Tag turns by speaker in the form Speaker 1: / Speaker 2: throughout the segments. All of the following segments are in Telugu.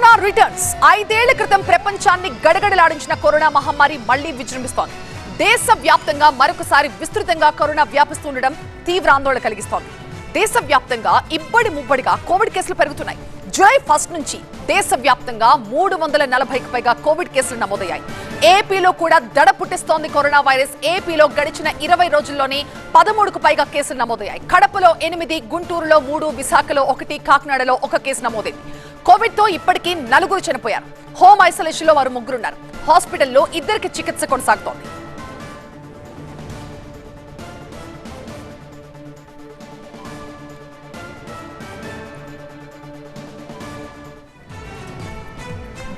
Speaker 1: కరోనా రిటర్న్స్ 5 ఏళ్ల క్రితం ప్రపంచాన్ని గడగడలాడించిన కరోనా మహమ్మారి మళ్లీ విజృంభిస్తోంది. దేశవ్యాప్తంగా మరొకసారి విస్తృతంగా కరోనా వ్యాపిస్తుండడం తీవ్ర ఆందోళన కలిగిస్తోంది. దేశవ్యాప్తంగా ఇబ్బడి ముబ్బడిగా కోవిడ్ కేసులు పెరుగుతున్నాయి. జూలై 1 నుంచి దేశవ్యాప్తంగా 340కి పైగా కోవిడ్ కేసులు నమోదయ్యాయి. ఏపీలో కూడా దడ పుట్టిస్తోంది కరోనా వైరస్. ఏపీలో గడిచిన 20 రోజుల్లోనే 13కు పైగా కేసులు నమోదయ్యాయి. కడపలో 8, గుంటూరులో 3, విశాఖలో 1, కాకినాడలో 1 కేసు నమోదైంది. కోవిడ్ తో ఇప్పటికీ 4 చనిపోయారు. హోమ్ ఐసోలేషన్ లో వారు 3 ఉన్నారు. హాస్పిటల్లో 2కి చికిత్స కొనసాగుతోంది.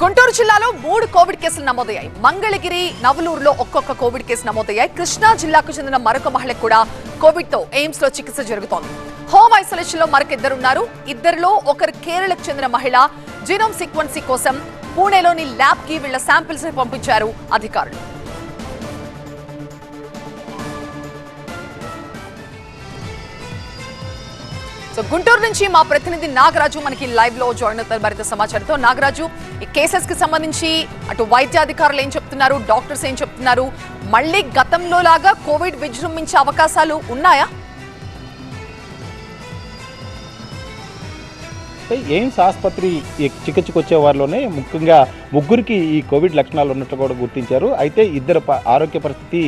Speaker 1: గుంటూరు జిల్లాలో 3 కోవిడ్ కేసులు నమోదయ్యాయి. మంగళగిరి, నవలూరులో ఒక్కొక్క కోవిడ్ కేసు నమోదయ్యాయి. కృష్ణా జిల్లాకు చెందిన మరొక మహిళకు కూడా కోవిడ్ తో ఎయిమ్స్ లో చికిత్స జరుగుతోంది. హోమ్ ఐసోలేషన్ లో మరొక 2 ఉన్నారు. ఇద్దరిలో ఒకరు కేరళకు చెందిన మహిళ. జీనోమ్ సీక్వెన్సింగ్ కోసం పూణేలోని ల్యాబ్ కి వీళ్ల శాంపిల్స్ ని పంపించారు అధికారులు. సో గుంటూరు నుంచి మా ప్రతినిధి నాగరాజు మనకి లైవ్ లో జాయిన్ అవుతారు మరింత సమాచారంతో. నాగరాజు, ఈ కేసెస్ కి సంబంధించి అటు వైద్య అధికారులు ఏం చెప్తున్నారు, డాక్టర్స్ ఏం చెప్తున్నారు? మళ్ళీ గతంలో లాగా కోవిడ్ విజృంభించే అవకాశాలు ఉన్నాయా?
Speaker 2: ఎయిమ్స్ ఆసుపత్రి చికిత్సకు వచ్చే వారిలోనే ముఖ్యంగా 3కి ఈ కోవిడ్ లక్షణాలు ఉన్నట్లు కూడా గుర్తించారు. అయితే ఇద్దరు ఆరోగ్య పరిస్థితి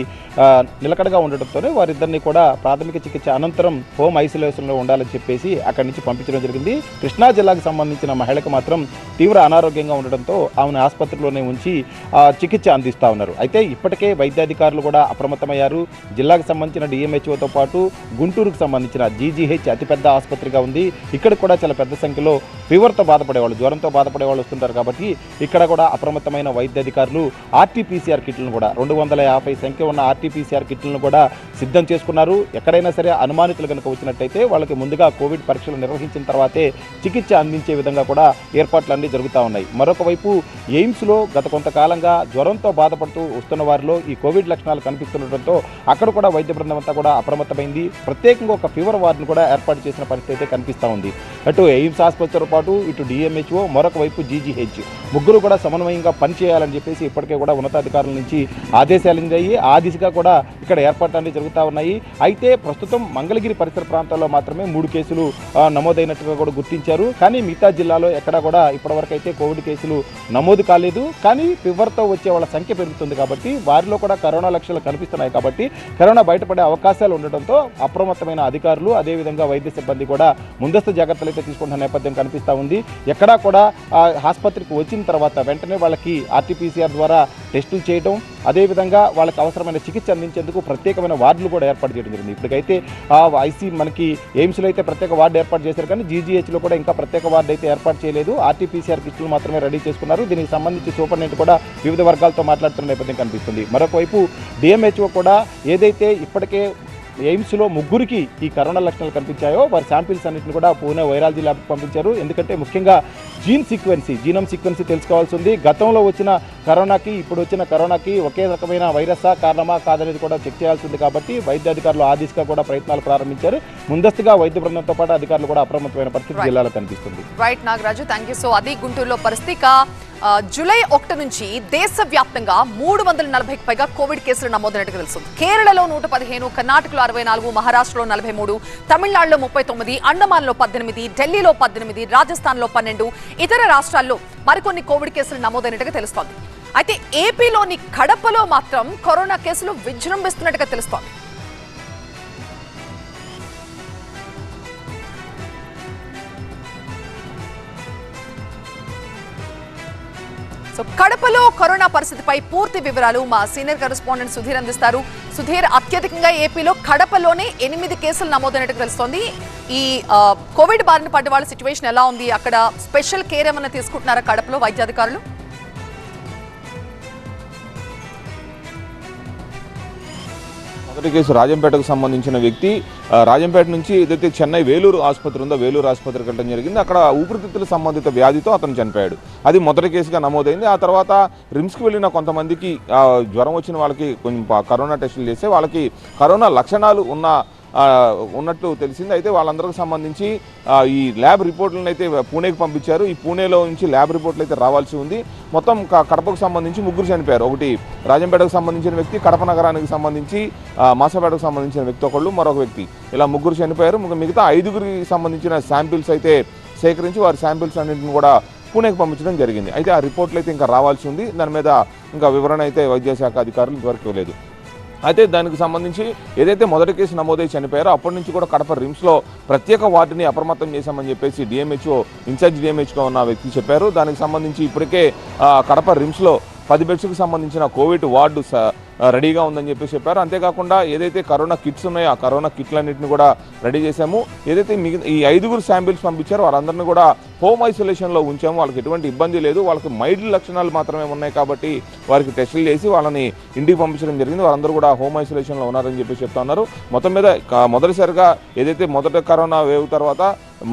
Speaker 2: నిలకడగా ఉండటంతోనే వారిద్దరిని కూడా ప్రాథమిక చికిత్స అనంతరం హోమ్ ఐసోలేషన్లో ఉండాలని చెప్పేసి అక్కడి నుంచి పంపించడం జరిగింది. కృష్ణా జిల్లాకు సంబంధించిన మహిళకు మాత్రం తీవ్ర అనారోగ్యంగా ఉండడంతో ఆమెను ఆసుపత్రిలోనే ఉంచి చికిత్స అందిస్తూ ఉన్నారు. అయితే ఇప్పటికే వైద్యాధికారులు కూడా అప్రమత్తమయ్యారు. జిల్లాకు సంబంధించిన డిఎంహెచ్ఓతో పాటు గుంటూరుకు సంబంధించిన జీజీహెచ్ అతిపెద్ద ఆసుపత్రిగా ఉంది. ఇక్కడ కూడా చాలా పెద్ద సంఖ్యలో ఫీవర్తో బాధపడేవాళ్ళు, జ్వరంతో బాధపడే వాళ్ళు వస్తుంటారు. కాబట్టి ఇక్కడ కూడా అప్రమత్తమైన వైద్యాధికారులు ఆర్టీపీసీఆర్ కిట్లను కూడా 250 సంఖ్య ఉన్న ఆర్టీపీసీఆర్ కిట్లను కూడా సిద్ధం చేసుకున్నారు. ఎక్కడైనా సరే అనుమానితులు కనుక వచ్చినట్టయితే వాళ్ళకి ముందుగా కోవిడ్ పరీక్షలు నిర్వహించిన తర్వాతే చికిత్స అందించే విధంగా కూడా ఏర్పాట్లన్నీ జరుగుతూ ఉన్నాయి. మరొక వైపు ఎయిమ్స్లో గత కొంతకాలంగా జ్వరంతో బాధపడుతూ వస్తున్న వారిలో ఈ కోవిడ్ లక్షణాలు కనిపిస్తుండటంతో అక్కడ కూడా వైద్య బృందం అంతా కూడా అప్రమత్తమైంది. ప్రత్యేకంగా ఒక ఫీవర్ వార్డును కూడా ఏర్పాటు చేసిన పరిస్థితి అయితే కనిపిస్తూ ఉంది. అటు ఎయిమ్స్ ఆసుపత్రితో పాటు ఇటు డిఎంహెచ్ఓ, మరొక వైపు జీజీహెచ్ ముగ్గురు కూడా సమన్వయంగా పనిచేయాలని చెప్పేసి ఇప్పటికే కూడా ఉన్నతాధికారుల నుంచి ఆదేశాలు అందాయి. ఆ దిశగా కూడా ఇక్కడ ఏర్పాట్లన్నీ జరుగుతూ ఉన్నాయి. అయితే ప్రస్తుతం మంగళగిరి పరిసర ప్రాంతాల్లో మాత్రమే 3 కేసులు నమోదైనట్టుగా కూడా గుర్తించారు. కానీ మిగతా జిల్లాలో ఎక్కడా కూడా ఇప్పటివరకు అయితే కోవిడ్ కేసులు నమోదు కాలేదు. కానీ ఫీవర్తో వచ్చే వాళ్ళ సంఖ్య పెరుగుతుంది కాబట్టి వారిలో కూడా కరోనా లక్షణాలు కనిపిస్తున్నాయి. కాబట్టి కరోనా బయటపడే అవకాశాలు ఉండటంతో అప్రమత్తమైన అధికారులు అదేవిధంగా వైద్య సిబ్బంది కూడా ముందస్తు జాగ్రత్తలు అయితే తీసుకుంటున్న నేపథ్యం కనిపిస్తూ ఉంది. ఎక్కడా కూడా ఆసుపత్రికి వచ్చిన తర్వాత వెంటనే వాళ్ళకి ఆర్టీపీసీఆర్ ద్వారా టెస్టులు చేయడం, అదేవిధంగా వాళ్ళకి అవసరమైన చికిత్స అందించేందుకు ప్రత్యేకమైన వార్డులు కూడా ఏర్పాటు చేయడం జరిగింది. ఇప్పటికైతే మనకి ఎయిమ్స్లో అయితే ప్రత్యేక వార్డు ఏర్పాటు చేశారు. కానీ జీజీహెచ్లో కూడా ఇంకా ప్రత్యేక వార్డు అయితే ఏర్పాటు చేయలేదు. ఆర్టీపీసీఆర్ కిట్లు మాత్రమే రెడీ చేసుకున్నారు. దీనికి సంబంధించి సూపరింటెండెంట్ కూడా వివిధ వర్గాలతో మాట్లాడుతున్న నేపథ్యం కనిపిస్తుంది. మరొక వైపు డిఎంహెచ్ఓ కూడా ఏదైతే ఇప్పటికే ఎయిమ్స్లో 3కి ఈ కరోనా లక్షణాలు కనిపించాయో వారి శాంపిల్స్ అన్నింటిని కూడా పూణే వైరాలజీ ల్యాబ్కి పంపించారు. ఎందుకంటే ముఖ్యంగా జీనోమ్ సీక్వెన్సీ తెలుసుకోవాల్సి ఉంది. గతంలో వచ్చిన కరోనాకి ఇప్పుడు వచ్చిన కరోనాకి ఒకే రకమైన వైరసా కారణమా కాదనేది కూడా చెక్ చేయాల్సి ఉంది. కాబట్టి వైద్యాధికారులు ఆ దిశగా కూడా ప్రయత్నాలు ప్రారంభించారు. ముందస్తుగా వైద్య బృందంతో పాటు అధికారులు కూడా అప్రమత్తమైన పరిస్థితి జిల్లాలో కనిపిస్తుంది.
Speaker 1: Right Nagaraju, thank you. So అది గుంటూరులో పరిస్థితి. జూలై 1 నుంచి దేశవ్యాప్తంగా 340కి పైగా కోవిడ్ కేసులు నమోదైనట్టు తెలుస్తుంది. కేరళలో 115, కర్ణాటకలో 64, మహారాష్ట్రలో 43, తమిళనాడులో 39, అండమాన్లో 18, ఢిల్లీలో 18, రాజస్థాన్లో 12, ఇతర రాష్ట్రాల్లో మరికొన్ని కోవిడ్ కేసులు నమోదైనట్టుగా తెలుస్తోంది. అయితే ఏపీలోని కడపలో మాత్రం కరోనా కేసులు విజృంభిస్తున్నట్టుగా తెలుస్తోంది. సో కడపలో కరోనా పరిస్థితిపై పూర్తి వివరాలు మా సీనియర్ కరెస్పాండెంట్ సుధీర్ అందిస్తారు. సుధీర్, అత్యధికంగా ఏపీలో కడపలోనే 8 కేసులు నమోదైనట్టు తెలుస్తోంది. ఈ కోవిడ్ బారిన పడ్డ వాళ్ళ సిచ్యువేషన్ ఎలా ఉంది? అక్కడ స్పెషల్ కేర్ ఏమైనా తీసుకుంటున్నారా కడపలో వైద్యాధికారులు?
Speaker 3: మొదటి కేసు రాజంపేటకు సంబంధించిన వ్యక్తి రాజంపేట నుంచి ఏదైతే చెన్నై వేలూరు ఆసుపత్రి ఉందో వేలూరు ఆసుపత్రికి వెళ్ళడం జరిగింది. అక్కడ ఊపిరితిత్తుల సంబంధిత వ్యాధితో అతను చనిపోయాడు. అది మొదటి కేసుగా నమోదైంది. ఆ తర్వాత రిమ్స్కి వెళ్ళిన కొంతమందికి జ్వరం వచ్చిన వాళ్ళకి కొంచెం కరోనా టెస్టులు చేస్తే వాళ్ళకి కరోనా లక్షణాలు ఉన్న ఉన్నట్టు తెలిసింది. అయితే వాళ్ళందరికీ సంబంధించి ఈ ల్యాబ్ రిపోర్ట్లను అయితే పూణేకి పంపించారు. ఈ పూణేలో నుంచి ల్యాబ్ రిపోర్ట్లు అయితే రావాల్సి ఉంది. మొత్తం కడపకు సంబంధించి 3 చనిపోయారు. ఒకటి రాజంపేటకు సంబంధించిన వ్యక్తి, కడప నగరానికి సంబంధించి మాసపేటకు సంబంధించిన వ్యక్తి ఒకళ్ళు, మరొక వ్యక్తి, ఇలా 3 చనిపోయారు. మిగతా 5గురికి సంబంధించిన శాంపిల్స్ అయితే సేకరించి వారి శాంపిల్స్ అన్నింటిని కూడా పూణేకి పంపించడం జరిగింది. అయితే ఆ రిపోర్ట్లు అయితే ఇంకా రావాల్సి ఉంది. దాని మీద ఇంకా వివరణ అయితే వైద్య శాఖ అధికారులు ఇంతవరకు ఇవ్వలేదు. అయితే దానికి సంబంధించి ఏదైతే మొదటి కేసు నమోదై చనిపోయారో అప్పటి నుంచి కూడా కడప రిమ్స్లో ప్రత్యేక వార్డుని అప్రమత్తం చేశామని చెప్పేసి డిఎంహెచ్ఓ ఇన్ఛార్జ్ డిఎంహెచ్గా ఉన్న వ్యక్తి చెప్పారు. దానికి సంబంధించి ఇప్పటికే కడప రిమ్స్లో 10 బెడ్స్కి సంబంధించిన కోవిడ్ వార్డు రెడీగా ఉందని చెప్పారు. అంతేకాకుండా ఏదైతే కరోనా కిట్స్ ఉన్నాయో ఆ కరోనా కిట్లన్నింటినీ కూడా రెడీ చేశాము. ఏదైతే ఈ 5 శాంపిల్స్ పంపించారో వారందరినీ కూడా హోమ్ ఐసోలేషన్లో ఉంచాము. వాళ్ళకి ఎటువంటి ఇబ్బంది లేదు. వాళ్ళకి మైల్డ్ లక్షణాలు మాత్రమే ఉన్నాయి కాబట్టి వారికి టెస్టులు చేసి వాళ్ళని ఇంటికి పంపించడం జరిగింది. వారందరూ కూడా హోమ్ ఐసోలేషన్లో ఉన్నారని చెప్తా ఉన్నారు. మొత్తం మీద మొదటిసారిగా ఏదైతే మొదట కరోనా వేవ్ తర్వాత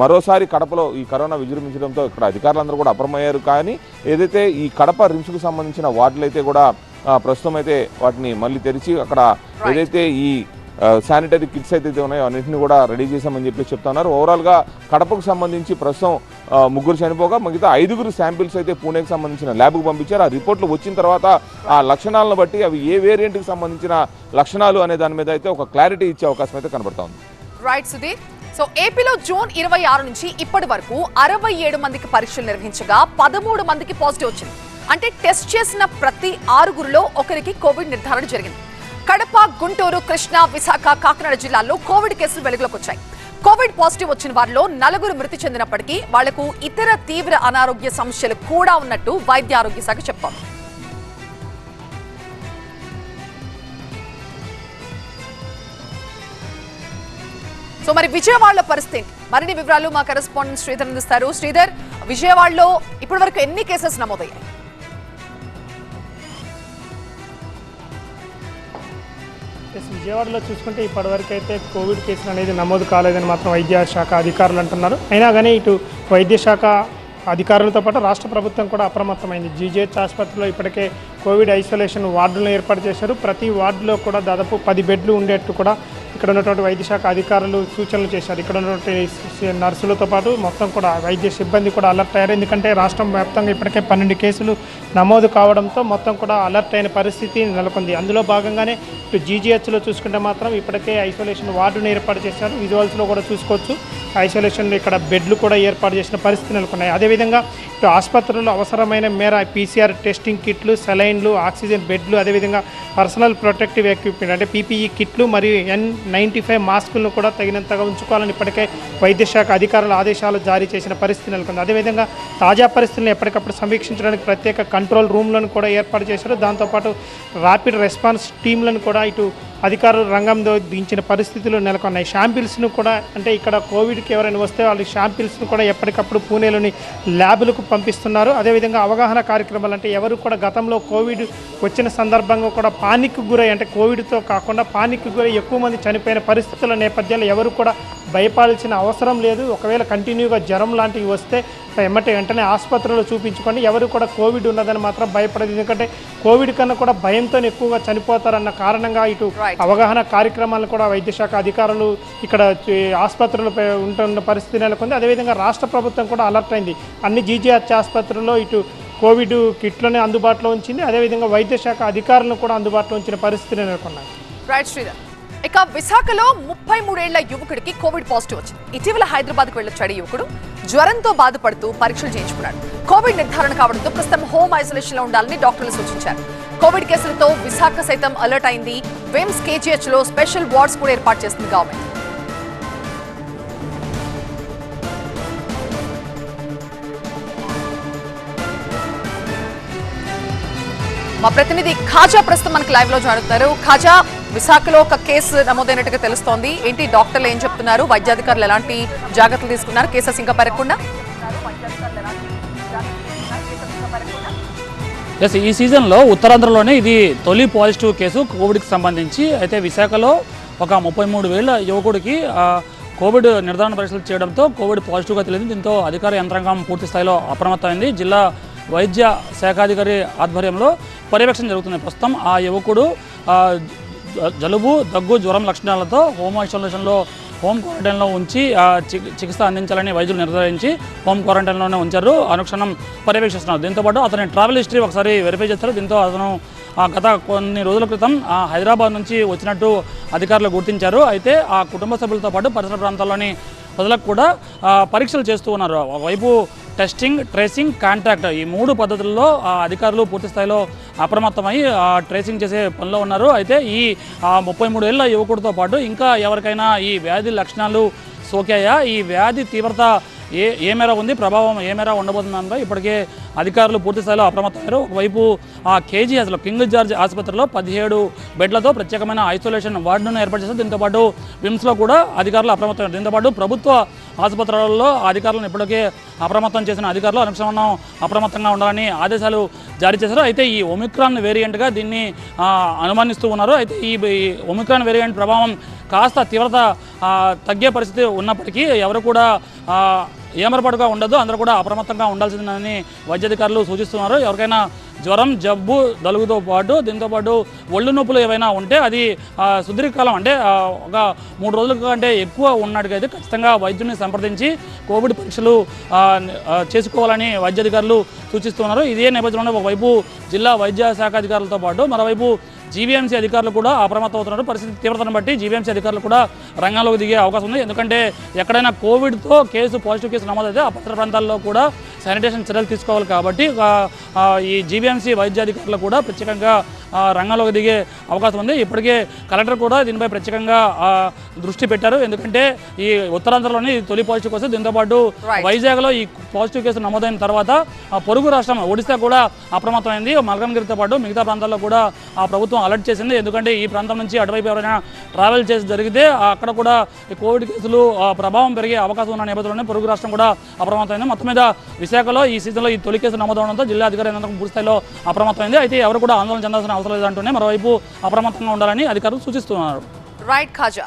Speaker 3: మరోసారి కడపలో ఈ కరోనా విజృంభించడంతో ఇక్కడ అధికారులందరూ కూడా అప్రమయ్యారు. కానీ ఏదైతే ఈ కడప రిమ్స్కు సంబంధించిన వార్డులు అయితే కూడా ప్రస్తుతం అయితే వాటిని మళ్ళీ తెరిచి అక్కడ ఏదైతే ఈ శానిటరీ కిట్స్ అయితే ఉన్నాయో అన్నింటినీ కూడా రెడీ చేశామని చెప్తున్నారు. ఓవరాల్గా కడపకు సంబంధించి ప్రస్తుతం 3 చనిపోగా మిగతా 5 శాంపిల్స్ అయితే పూణేకి సంబంధించిన ల్యాబ్కు పంపించారు. ఆ రిపోర్ట్లు వచ్చిన తర్వాత ఆ లక్షణాలను బట్టి అవి ఏ వేరియంట్కి సంబంధించిన లక్షణాలు అనే దాని మీద అయితే ఒక క్లారిటీ ఇచ్చే అవకాశం అయితే కనబడతా ఉంది.
Speaker 1: రైట్ సుధీర్. సో ఏపీలో జూన్ 26 నుంచి ఇప్పటి వరకు 67 మందికి పరీక్షలు నిర్వహించగా 13 మందికి పాజిటివ్ వచ్చింది. అంటే టెస్ట్ చేసిన ప్రతి 6గురిలో ఒకరికి కోవిడ్ నిర్ధారణ జరిగింది. కడప, గుంటూరు, కృష్ణా, విశాఖ, కాకినాడ జిల్లాల్లో కోవిడ్ కేసులు వెలుగులోకి వచ్చాయి. కోవిడ్ పాజిటివ్ వచ్చిన వారిలో 4 మృతి చెందినప్పటికీ వాళ్లకు ఇతర తీవ్ర అనారోగ్య సమస్యలు కూడా ఉన్నట్టు వైద్య ఆరోగ్య శాఖ చెప్తోంది. సో మరి విజయవాడలో పరిస్థితి మరిన్ని వివరాలు మా కరెస్పాండెంట్ శ్రీధర్ అందిస్తారు. శ్రీధర్, విజయవాడలో ఇప్పటి వరకు ఎన్ని కేసెస్ నమోదయ్యాయి?
Speaker 4: విజయవాడలో చూసుకుంటే ఇప్పటివరకు అయితే కోవిడ్ కేసులు అనేది నమోదు కాలేదని మాత్రం వైద్య శాఖ అధికారులు అంటున్నారు. అయినా కానీ ఇటు వైద్య శాఖ అధికారులతో పాటు రాష్ట్ర ప్రభుత్వం కూడా అప్రమత్తమైంది. జీజీహెచ్ ఆసుపత్రిలో ఇప్పటికే కోవిడ్ ఐసోలేషన్ వార్డులను ఏర్పాటు చేశారు. ప్రతి వార్డులో కూడా దాదాపు 10 బెడ్లు ఉండేట్టు కూడా ఇక్కడ ఉన్నటువంటి వైద్య శాఖ అధికారులు సూచనలు చేశారు. ఇక్కడ ఉన్నటువంటి నర్సులతో పాటు మొత్తం కూడా వైద్య సిబ్బంది కూడా అలర్ట్ అయ్యారు. ఎందుకంటే రాష్ట్రం వ్యాప్తంగా ఇప్పటికే 12 కేసులు నమోదు కావడంతో మొత్తం కూడా అలర్ట్ అయిన పరిస్థితి నెలకొంది. అందులో భాగంగానే ఇటు జీజీహెచ్లో చూసుకుంటే మాత్రం ఇప్పటికే ఐసోలేషన్ వార్డును ఏర్పాటు చేశారు. విజువల్స్లో కూడా చూసుకోవచ్చు. ఐసోలేషన్లో ఇక్కడ బెడ్లు కూడా ఏర్పాటు చేసిన పరిస్థితి నెలకొన్నాయి. అదేవిధంగా ఇటు ఆసుపత్రుల్లో అవసరమైన మేర పీసీఆర్ టెస్టింగ్ కిట్లు, సెలైన్లు, ఆక్సిజన్ బెడ్లు, అదేవిధంగా పర్సనల్ ప్రొటెక్టివ్ ఎక్విప్మెంట్ అంటే పీపీఈ కిట్లు మరియు N95 మాస్కులను కూడా తగినంతగా ఉంచుకోవాలని ఇప్పటికే వైద్య శాఖ అధికారులు ఆదేశాలు జారీ చేసిన పరిస్థితి నెలకొంది. అదేవిధంగా తాజా పరిస్థితులను ఎప్పటికప్పుడు సమీక్షించడానికి ప్రత్యేక కంట్రోల్ రూమ్లను కూడా ఏర్పాటు చేశారు. దాంతోపాటు ర్యాపిడ్ రెస్పాన్స్ టీంలను కూడా ఇటు అధికారులు రంగంలో దించిన పరిస్థితులు నెలకొన్నాయి. శాంపిల్స్ను కూడా అంటే ఇక్కడ కోవిడ్కి ఎవరైనా వస్తే వాళ్ళ శాంపిల్స్ను కూడా ఎప్పటికప్పుడు పూణేలోని ల్యాబులకు పంపిస్తున్నారు. అదేవిధంగా అవగాహన కార్యక్రమాలు అంటే ఎవరు కూడా గతంలో కోవిడ్ వచ్చిన సందర్భంగా కూడా పానిక్ గురై అంటే కోవిడ్తో కాకుండా పానిక్ గురై ఎక్కువ మంది చనిపోయిన పరిస్థితుల నేపథ్యంలో ఎవరు కూడా భయపడాల్సిన అవసరం లేదు. ఒకవేళ కంటిన్యూగా జ్వరం లాంటివి వస్తే వెంటనే ఆసుపత్రిలో చూపించుకొని ఎవరు కూడా కోవిడ్ ఉన్నదని మాత్రం భయపడదు. ఎందుకంటే కోవిడ్ కన్నా కూడా భయంతో ఎక్కువగా చనిపోతారన్న కారణంగా ఇటు అవగాహన కార్యక్రమాలను కూడా వైద్య శాఖ అధికారులు ఇక్కడ ఆసుపత్రులపై ఉంటున్న పరిస్థితి నెలకొంది. అదేవిధంగా రాష్ట్ర ప్రభుత్వం కూడా అలర్ట్ అయింది. అన్ని జీజీహెచ్ ఆసుపత్రుల్లో ఇటు కోవిడ్ కిట్లని అందుబాటులో ఉంచింది. అదేవిధంగా వైద్య శాఖ అధికారులను కూడా అందుబాటులో ఉంచిన పరిస్థితి నెలకొన్నాయి.
Speaker 1: ఇక విశాఖలో 33 ఏళ్ల యువకుడికి కోవిడ్ పాజిటివ్ వచ్చింది. ఇటీవల హైదరాబాద్కు వెళ్ళొచ్చాడు యువకుడు. జ్వరంతో బాధపడుతూ పరీక్షలు చేయించుకున్నాడు. కోవిడ్ నిర్ధారణ కావడంతో ప్రస్తుతం హోమ్ ఐసోలేషన్ లో ఉండాలని డాక్టర్లు సూచించారు. కోవిడ్ కేసులతో విశాఖ సైతం అలర్ట్ అయింది. విమ్స్ కేజీహెచ్ లో స్పెషల్ వార్డ్స్ కూడా ఏర్పాటు చేస్తుంది గవర్నమెంట్. మా ప్రతినిధి ఖాజా ప్రస్తుతం మనకి లైవ్ లో జాయిన్. ఖాజా, విశాఖలో ఒక కేసు నమోదైనట్టుగా తెలుస్తోంది. ఏంటి డాక్టర్లు ఏం చెప్తున్నారు? వైద్యాధికారులు ఎలాంటి జాగ్రత్తలు తీసుకున్నారు? కేసెస్ ఇంకా పెరగకుండా?
Speaker 5: ఎస్, ఈ సీజన్లో ఉత్తరాంధ్రలోనే ఇది తొలి పాజిటివ్ కేసు కోవిడ్కి సంబంధించి. అయితే విశాఖలో ఒక 33 ఏళ్ల యువకుడికి కోవిడ్ నిర్ధారణ పరీక్షలు చేయడంతో కోవిడ్ పాజిటివ్గా తెలియదు. దీంతో అధికార యంత్రాంగం పూర్తి స్థాయిలో అప్రమత్తమైంది. జిల్లా వైద్య శాఖాధికారి ఆధ్వర్యంలో పర్యవేక్షణ జరుగుతుంది. ప్రస్తుతం ఆ యువకుడు జలుబు, దగ్గు, జ్వరం లక్షణాలతో హోమ్ ఐసోలేషన్లో హోమ్ క్వారంటైన్లో ఉంచి చికిత్స అందించాలని వైద్యులు నిర్ధారించి హోమ్ క్వారంటైన్లోనే ఉంచారు. అనుక్షణం పర్యవేక్షిస్తున్నారు. దీంతోపాటు అతని ట్రావెల్ హిస్టరీ ఒకసారి వెరిఫై చేస్తారు. దీంతో అతను గత కొన్ని రోజుల క్రితం హైదరాబాద్ నుంచి వచ్చినట్టు అధికారులు గుర్తించారు. అయితే ఆ కుటుంబ సభ్యులతో పాటు పరిసర ప్రాంతాల్లోని ప్రజలకు కూడా పరీక్షలు చేస్తూ ఉన్నారు. ఒకవైపు టెస్టింగ్, ట్రేసింగ్, కాంటాక్ట్ ఈ 3 పద్ధతుల్లో అధికారులు పూర్తి స్థాయిలో అప్రమత్తమై ట్రేసింగ్ చేసే పనిలో ఉన్నారు. అయితే ఈ 33 ఏళ్ల యువకుడితో పాటు ఇంకా ఎవరికైనా ఈ వ్యాధి లక్షణాలు సోకాయా, ఈ వ్యాధి తీవ్రత ఏ మేర ఉంది, ప్రభావం ఏ మేర ఉండబోతుందంటే ఇప్పటికే అధికారులు పూర్తి స్థాయిలో అప్రమత్తమయ్యారు. ఒకవైపు కేజీహెచ్లో కింగ్ జార్జ్ ఆసుపత్రిలో 17 బెడ్లతో ప్రత్యేకమైన ఐసోలేషన్ వార్డును ఏర్పాటు చేశారు. దీంతోపాటు విమ్స్లో కూడా అధికారులు అప్రమత్తమయ్యారు. దీంతోపాటు ప్రభుత్వ ఆసుపత్రులలో అధికారులను ఇప్పటికే అప్రమత్తం చేసిన అధికారులు అనుక్షణం అప్రమత్తంగా ఉండాలని ఆదేశాలు జారీ చేశారు. అయితే ఈ ఒమిక్రాన్ వేరియంట్గా దీన్ని అనుమానిస్తూ ఉన్నారు. అయితే ఈ ఒమిక్రాన్ వేరియంట్ ప్రభావం కాస్త తీవ్రత తగ్గే పరిస్థితి ఉన్నప్పటికీ ఎవరు కూడా ఏమరపాటుగా ఉండదు, అందరూ కూడా అప్రమత్తంగా ఉండాల్సిందని వైద్యాధికారులు సూచిస్తున్నారు. ఎవరికైనా జ్వరం, జబ్బు, దలుగుతో పాటు దీంతోపాటు ఒళ్ళు నొప్పులు ఏవైనా ఉంటే అది సుదీర్ఘకాలం అంటే ఒక 3 రోజుల కంటే ఎక్కువ ఉన్నట్టుగైతే ఖచ్చితంగా వైద్యుని సంప్రదించి కోవిడ్ పరీక్షలు చేసుకోవాలని వైద్యాధికారులు సూచిస్తున్నారు. ఇదే నేపథ్యంలో ఒకవైపు జిల్లా వైద్య శాఖ అధికారులతో పాటు మరోవైపు జీవీఎంసీ అధికారులు కూడా అప్రమత్తం అవుతున్నారు. పరిస్థితి తీవ్రతను బట్టి జీవీఎంసీ అధికారులు కూడా రంగంలోకి దిగే అవకాశం ఉంది. ఎందుకంటే ఎక్కడైనా కోవిడ్తో పాజిటివ్ కేసు నమోదైతే ఆ పరిసర ప్రాంతాల్లో కూడా శానిటేషన్ చర్యలు తీసుకోవాలి. కాబట్టి ఈ జీవీఎంసీ వైద్యాధికారులు కూడా ప్రత్యేకంగా రంగంలోకి దిగే అవకాశం ఉంది. ఇప్పటికే కలెక్టర్ కూడా దీనిపై ప్రత్యేకంగా దృష్టి పెట్టారు. ఎందుకంటే ఈ ఉత్తరాంధ్రలోని తొలి పాజిటివ్ కేసు, దీంతోపాటు వైజాగ్లో ఈ పాజిటివ్ కేసు నమోదైన తర్వాత పొరుగు రాష్ట్రం ఒడిశా కూడా అప్రమత్తమైంది. మల్కన్గిరితో పాటు మిగతా ప్రాంతాల్లో కూడా ఆ ప్రభుత్వం అలర్ట్ చేసింది. ఎందుకంటే ఈ ప్రాంతం నుంచి అటువైపు ఎవరైనా ట్రావెల్ చేసి జరిగితే అక్కడ కూడా ఈ కోవిడ్ కేసులు ప్రభావం పెరిగే అవకాశం ఉన్న నేపథ్యంలోనే పొరుగు రాష్ట్రం కూడా అప్రమత్తమైంది. మొత్తం మీద విశాఖలో ఈ సీజన్లో ఈ తొలి కేసు నమోదవడంతో జిల్లా అధికారి పూర్తి స్థాయిలో అప్రమత్తమైంది. అయితే ఎవరు కూడా ఆందోళన చెందాల్సిన అవసరం లేదంటూనే మరోవైపు అప్రమత్తంగా ఉండాలని అధికారులు సూచిస్తున్నారు.
Speaker 1: రైట్ ఖాజా.